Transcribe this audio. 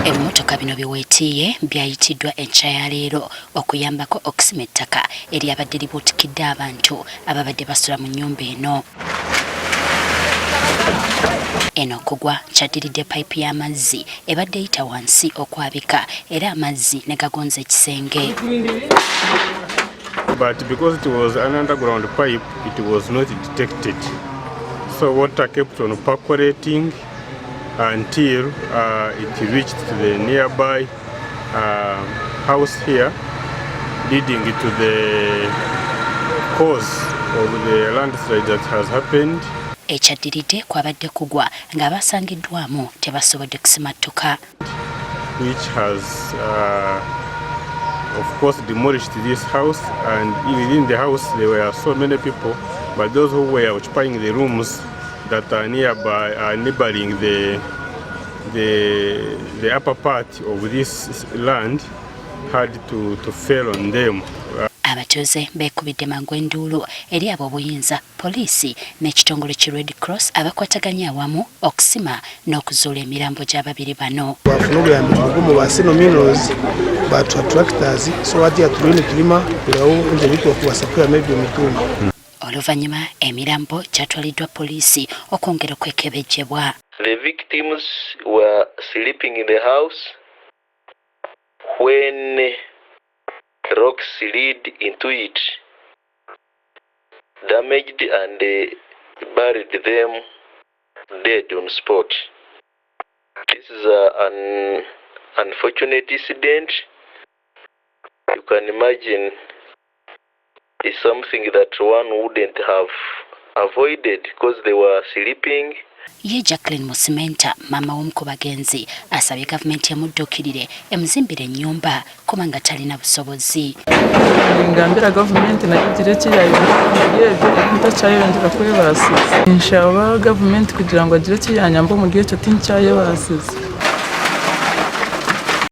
Emmotoka bino biweetiye byayitiddwa enkya ya leero okuyambako okusima ettaka eryabadde libuutikidde abantu ababadde basula mu nnyumba eno. Eno kugwa kyaddiridde payipu y'amazzi ebadde eyita wansi okwabika era amazzi ne gagonza ekisenge. But because it was an underground pipe, it was not detected. So water kept on percolating until it reached the nearby house here, leading to the cause of the landslide that has happened. Ekyaddiridde kwabadde kugwa nga basangiddwamu tebasobodde kusimattuka. Which has of course demolished this house, and within the house there were so many people, but those who were occupying the rooms that are nearby, neighboring the upper part of this land, had to fail on them. Abatuuze beekubidde mangu enduulu eri ab'obuyinza, poliisi n'ekitongole ki Red Cross abakwataganya awamu okusima n'okuzuula emirambo gy'ababiri bano. Bafuna obuyambi bugumu bwa Sino Minerals batwa tractors so wati atulini tulima kulawo nje biko kuwasapira maybe omutumba. Oluvanyuma emirambo gyatwaliddwa poliisi okwongera okwekebejjebwa. The victims were sleeping in the house when rocks slid into it, damaged and buried them dead on spot. This is an unfortunate incident. You can imagine it's something that one wouldn't have avoided because they were sleeping. Ye Jacqueline Musimenta, mama w'omukubagenzi, asabye gavumenti emudduukirire emuzimbire ennyumba kubanga talina busobozi. Ngambira gavumenti nayo igire kiyayo ntakyayongera kwebasiza. Nshaba gavumenti kugira ngo agire kiyanyamba mu gihe cyo tinkyayebasiza.